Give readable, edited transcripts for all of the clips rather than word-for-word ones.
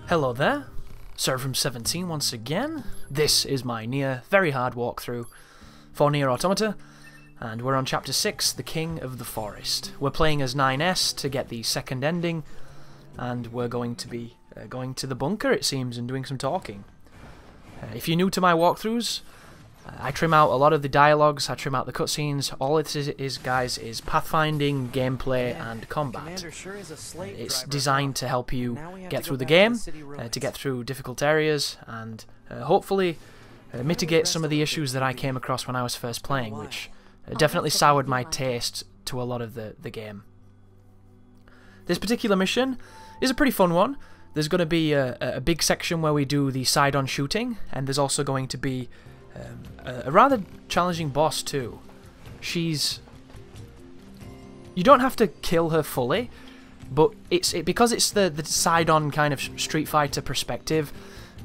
Hello there, Sir from 17 once again. This is my NieR very hard walkthrough for NieR Automata, and we're on Chapter 6, The King of the Forest. We're playing as 9S to get the second ending, and we're going to be going to the bunker, it seems, and doing some talking. If you're new to my walkthroughs, I trim out a lot of the dialogues, I trim out the cutscenes. All it is, guys, is pathfinding, gameplay, and combat. It's designed to help you get through the game, to get through difficult areas, and hopefully mitigate some of the issues that I came across when I was first playing, which definitely soured my taste to a lot of the game. This particular mission is a pretty fun one. There's going to be a big section where we do the side-on shooting, and there's also going to be a rather challenging boss too. You don't have to kill her fully, but because it's the side-on kind of Street Fighter perspective,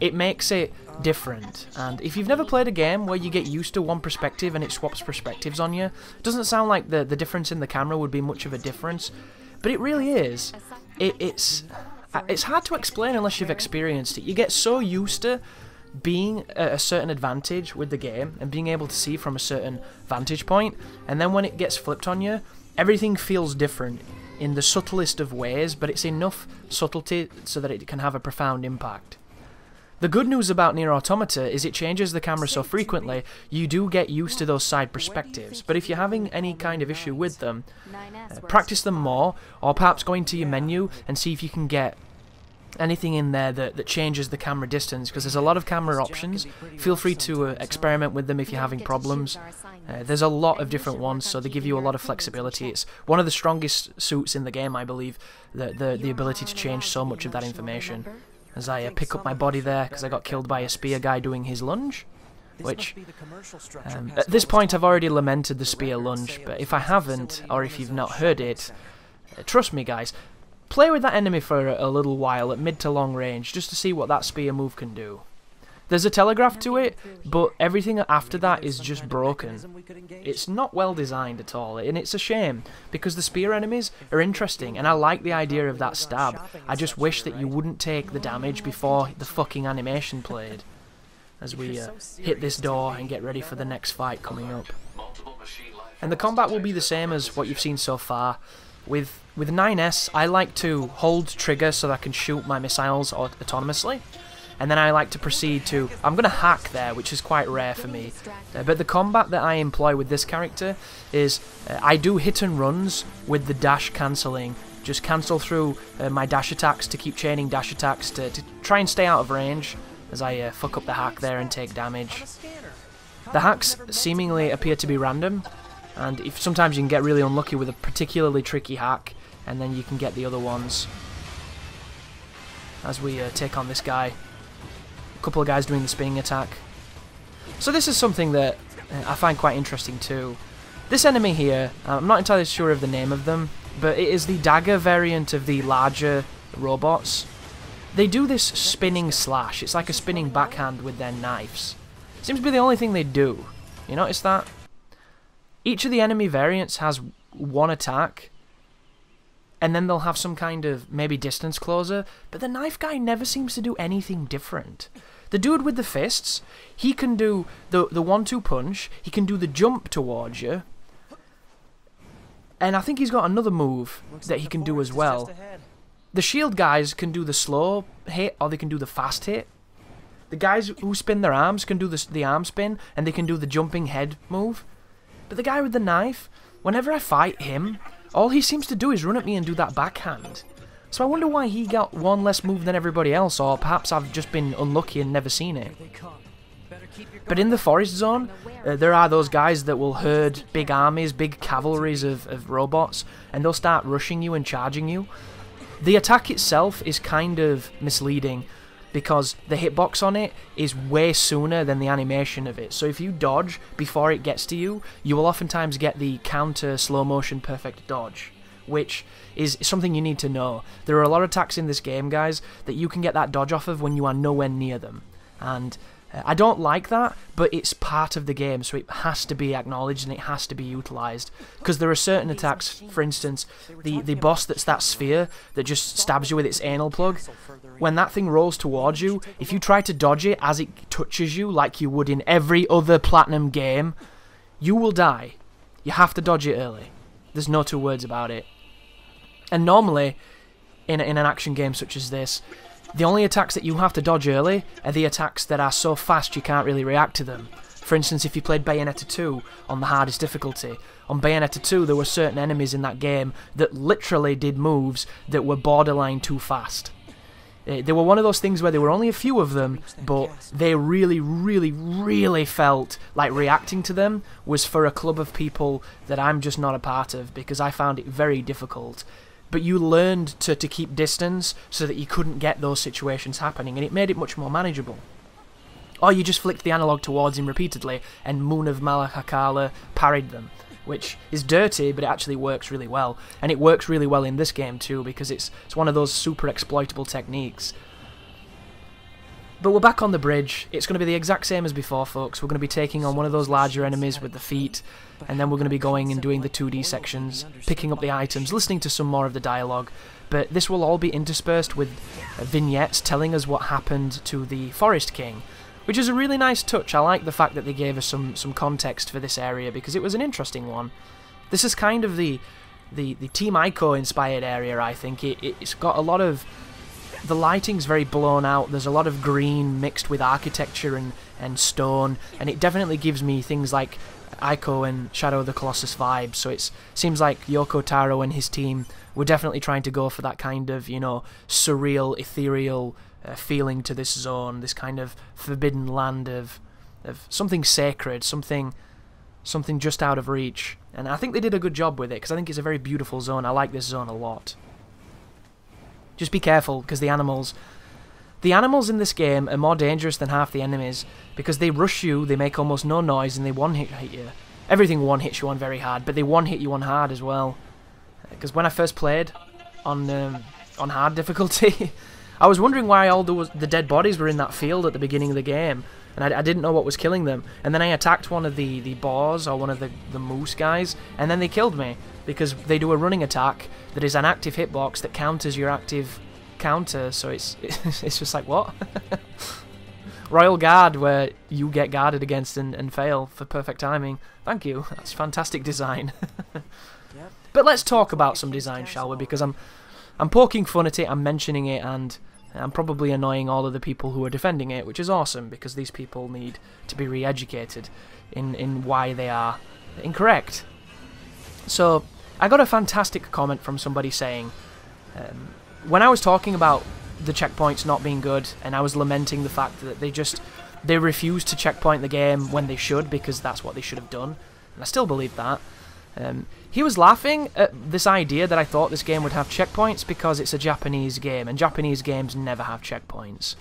it makes it different. And if you've never played a game where you get used to one perspective and it swaps perspectives on you, it doesn't sound like the difference in the camera would be much of a difference, but it really is. It's hard to explain unless you've experienced it. You get so used to being at a certain advantage with the game and being able to see from a certain vantage point, and then when it gets flipped on you, everything feels different in the subtlest of ways, but it's enough subtlety so that it can have a profound impact. The good news about NieR Automata is it changes the camera so frequently, you do get used to those side perspectives, but if you're having any kind of issue with them, practice them more, or perhaps go into your menu and see if you can get anything in there that changes the camera distance, because there's a lot of camera options. Feel free to experiment with them if you're having problems. There's a lot of different ones, so they give you a lot of flexibility. It's one of the strongest suits in the game, I believe, the ability to change so much of that information. As I pick up my body there, because I got killed by a spear guy doing his lunge, which, at this point I've already lamented the spear lunge, but if I haven't, or if you've not heard it, trust me guys, play with that enemy for a little while at mid to long range, just to see what that spear move can do. There's a telegraph to it, but everything after that is just broken. It's not well designed at all, and it's a shame, because the spear enemies are interesting, and I like the idea of that stab. I just wish that you wouldn't take the damage before the fucking animation played, as we hit this door and get ready for the next fight coming up. And the combat will be the same as what you've seen so far. With 9S, I like to hold trigger so that I can shoot my missiles autonomously, and then I like to proceed to... I'm going to hack there, which is quite rare for me, but the combat that I employ with this character is I do hit and runs with the dash cancelling. Just cancel through my dash attacks to keep chaining dash attacks to try and stay out of range as I fuck up the hack there and take damage. The hacks seemingly appear to be random, and sometimes you can get really unlucky with a particularly tricky hack, and then you can get the other ones. As we take on this guy. A couple of guys doing the spinning attack. So this is something that I find quite interesting too. This enemy here, I'm not entirely sure of the name of them, but it is the dagger variant of the larger robots. They do this spinning slash. It's like a spinning backhand with their knives. Seems to be the only thing they do. You notice that? Each of the enemy variants has one attack, and then they'll have some kind of maybe distance closer, but the knife guy never seems to do anything different. The dude with the fists, he can do the 1-2 punch, he can do the jump towards you, and I think he's got another move that he can do as well. The shield guys can do the slow hit, or they can do the fast hit. The guys who spin their arms can do the arm spin, and they can do the jumping head move. But the guy with the knife, whenever I fight him, all he seems to do is run at me and do that backhand. So I wonder why he got one less move than everybody else, or perhaps I've just been unlucky and never seen it. But in the forest zone, there are those guys that will herd big armies, big cavalries of robots, and they'll start rushing you and charging you. The attack itself is kind of misleading, because the hitbox on it is way sooner than the animation of it. So if you dodge before it gets to you, you will oftentimes get the counter slow motion perfect dodge, which is something you need to know. There are a lot of attacks in this game, guys, that you can get that dodge off of when you are nowhere near them. And I don't like that, but it's part of the game, so it has to be acknowledged and it has to be utilised. Because there are certain attacks, for instance, the boss that's that sphere that just stabs you with its anal plug. When that thing rolls towards you, if you try to dodge it as it touches you, like you would in every other Platinum game, you will die. You have to dodge it early. There's no two words about it. And normally, in an action game such as this, the only attacks that you have to dodge early are the attacks that are so fast you can't really react to them. For instance, if you played Bayonetta 2 on the hardest difficulty, on Bayonetta 2 there were certain enemies in that game that literally did moves that were borderline too fast. They were one of those things where there were only a few of them, but they really, really, really felt like reacting to them was for a club of people that I'm just not a part of, because I found it very difficult. But you learned to keep distance so that you couldn't get those situations happening, and it made it much more manageable. Or you just flicked the analog towards him repeatedly, and Moon of Malakala parried them, which is dirty, but it actually works really well. And it works really well in this game too, because it's one of those super exploitable techniques. But we're back on the bridge. It's going to be the exact same as before, folks. We're going to be taking on one of those larger enemies with the feet, and then we're going to be going and doing the 2D sections, picking up the items, listening to some more of the dialogue. But this will all be interspersed with vignettes telling us what happened to the Forest King, which is a really nice touch. I like the fact that they gave us some context for this area, because it was an interesting one. This is kind of the Team Ico inspired area, I think. It's got a lot of... The lighting's very blown out, there's a lot of green mixed with architecture and stone, and it definitely gives me things like Ico and Shadow of the Colossus vibes, so it seems like Yoko Taro and his team were definitely trying to go for that kind of, you know, surreal, ethereal feeling to this zone, this kind of forbidden land of something sacred, something just out of reach, and I think they did a good job with it, because I think it's a very beautiful zone. I like this zone a lot. Just be careful, because the animals in this game are more dangerous than half the enemies, because they rush you, they make almost no noise, and they one-hit you. Everything one-hits you on very hard, but they one-hit you on hard as well. Because when I first played on hard difficulty, I was wondering why all the dead bodies were in that field at the beginning of the game, and I didn't know what was killing them. And then I attacked one of the boars, or one of the moose guys, and then they killed me, because they do a running attack that is an active hitbox that counters your active counter, so it's just like, what? Royal Guard, where you get guarded against and fail for perfect timing. Thank you, that's fantastic design. But let's talk about some design, shall we? Because I'm poking fun at it, I'm mentioning it, and I'm probably annoying all of the people who are defending it, which is awesome, because these people need to be re-educated in why they are incorrect. So, I got a fantastic comment from somebody saying, when I was talking about the checkpoints not being good, and I was lamenting the fact that they refused to checkpoint the game when they should, because that's what they should have done, and I still believe that, he was laughing at this idea that I thought this game would have checkpoints because it's a Japanese game, and Japanese games never have checkpoints.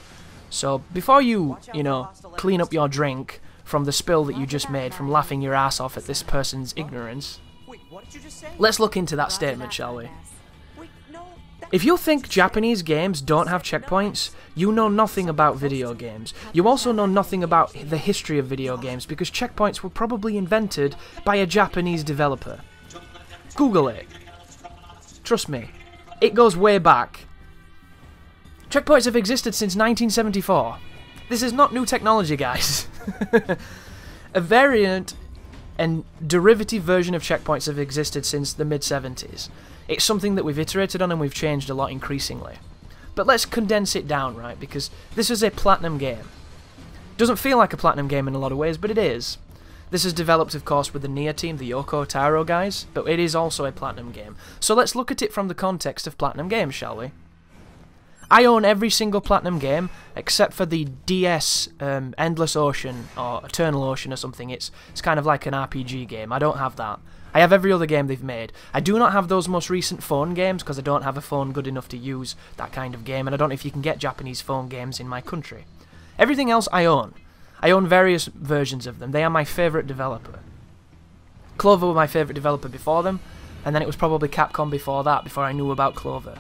So, before you know, clean up your drink from the spill that you just made from laughing your ass off at this person's ignorance, let's look into that statement, shall we? If you think Japanese games don't have checkpoints, you know nothing about video games. You also know nothing about the history of video games, because checkpoints were probably invented by a Japanese developer. Google it. Trust me, it goes way back. Checkpoints have existed since 1974. This is not new technology, guys. A variant and derivative version of checkpoints have existed since the mid-70s. It's something that we've iterated on and we've changed a lot increasingly. But let's condense it down, right, because this is a Platinum game. Doesn't feel like a Platinum game in a lot of ways, but it is. This is developed, of course, with the NieR team, the Yoko Taro guys, but it is also a Platinum game. So let's look at it from the context of Platinum games, shall we? I own every single Platinum game, except for the DS Endless Ocean, or Eternal Ocean or something. It's kind of like an RPG game. I don't have that. I have every other game they've made. I do not have those most recent phone games, because I don't have a phone good enough to use that kind of game, and I don't know if you can get Japanese phone games in my country. Everything else I own. I own various versions of them. They are my favourite developer. Clover were my favourite developer before them, and then it was probably Capcom before that, before I knew about Clover.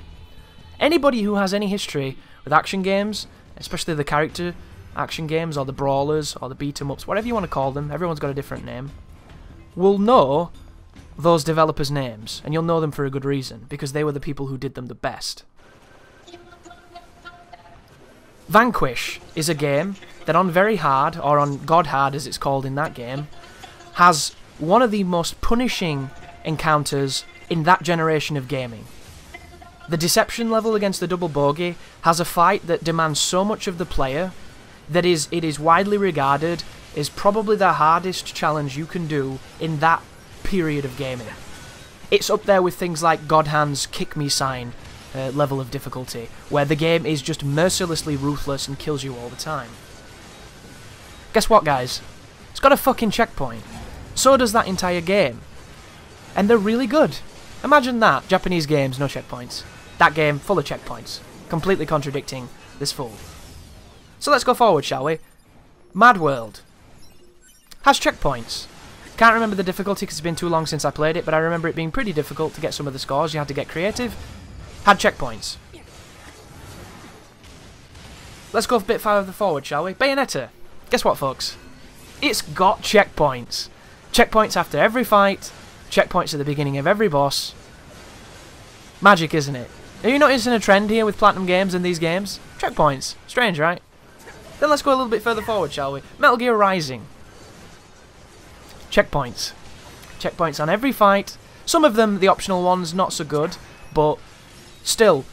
Anybody who has any history with action games, especially the character action games, or the brawlers, or the beat-em-ups, whatever you want to call them, everyone's got a different name, will know those developers' names, and you'll know them for a good reason, because they were the people who did them the best. Vanquish is a game that on very hard, or on God hard as it's called in that game, has one of the most punishing encounters in that generation of gaming. The deception level against the double bogey has a fight that demands so much of the player that it is widely regarded as probably the hardest challenge you can do in that period of gaming. It's up there with things like Godhand's Kick Me sign level of difficulty, where the game is just mercilessly ruthless and kills you all the time. Guess what, guys? It's got a fucking checkpoint. So does that entire game. And they're really good. Imagine that, Japanese games, no checkpoints. That game, full of checkpoints. Completely contradicting this fool. So let's go forward, shall we? Mad World has checkpoints. Can't remember the difficulty because it's been too long since I played it, but I remember it being pretty difficult to get some of the scores. You had to get creative. Had checkpoints. Let's go a bit farther forward, shall we? Bayonetta. Guess what, folks? It's got checkpoints. Checkpoints after every fight. Checkpoints at the beginning of every boss. Magic, isn't it? Are you noticing a trend here with Platinum Games in these games? Checkpoints. Strange, right? Then let's go a little bit further forward, shall we? Metal Gear Rising. Checkpoints. Checkpoints on every fight. Some of them, the optional ones, not so good, but still,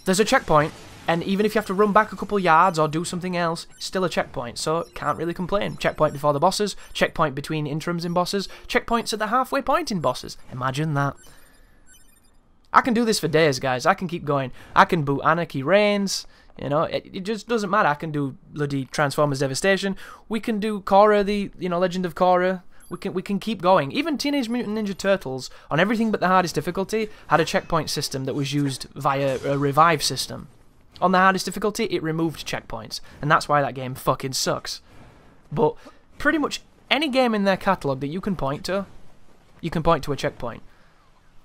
there's a checkpoint, and even if you have to run back a couple yards or do something else, it's still a checkpoint, so can't really complain. Checkpoint before the bosses, checkpoint between interims in bosses, checkpoints at the halfway point in bosses. Imagine that. I can do this for days, guys. I can keep going. I can boot Anarchy Reigns. You know, it just doesn't matter. I can do bloody Transformers Devastation. We can do Korra, the Legend of Korra. We can keep going. Even Teenage Mutant Ninja Turtles, on everything but the hardest difficulty, had a checkpoint system that was used via a revive system. On the hardest difficulty, it removed checkpoints, and that's why that game fucking sucks. But pretty much any game in their catalogue that you can point to a checkpoint.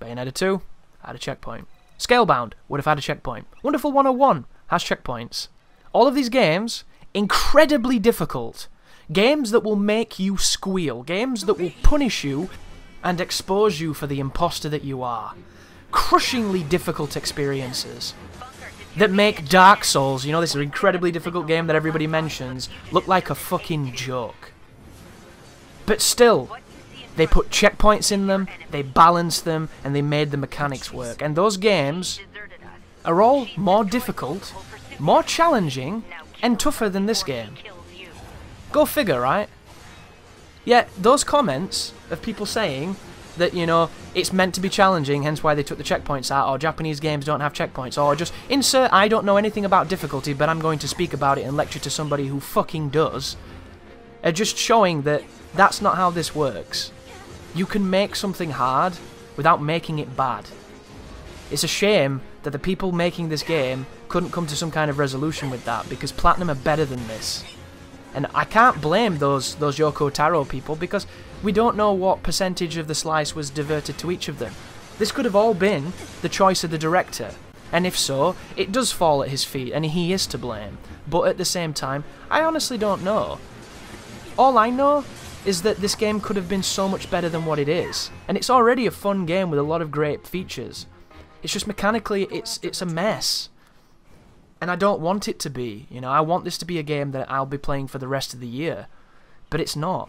Bayonetta 2 had a checkpoint. Scalebound would have had a checkpoint. Wonderful 101 has checkpoints. All of these games, incredibly difficult. Games that will make you squeal. Games that will punish you and expose you for the imposter that you are. Crushingly difficult experiences that make Dark Souls, you know, this incredibly difficult game that everybody mentions, look like a fucking joke. But still, they put checkpoints in them, they balanced them, and they made the mechanics work. And those games are all more difficult, more challenging, and tougher than this game. Go figure, right? Yet, those comments of people saying that, you know, it's meant to be challenging, hence why they took the checkpoints out, or Japanese games don't have checkpoints, or just insert I don't know anything about difficulty, but I'm going to speak about it and lecture to somebody who fucking does, are just showing that that's not how this works. You can make something hard without making it bad. It's a shame that the people making this game couldn't come to some kind of resolution with that, because Platinum are better than this. And I can't blame those Yoko Taro people, because we don't know what percentage of the slice was diverted to each of them. This could have all been the choice of the director, and if so, it does fall at his feet, and he is to blame. But at the same time, I honestly don't know. All I know is that this game could have been so much better than what it is, and it's already a fun game with a lot of great features. It's just mechanically, it's a mess. And I don't want it to be, you know, I want this to be a game that I'll be playing for the rest of the year. But it's not.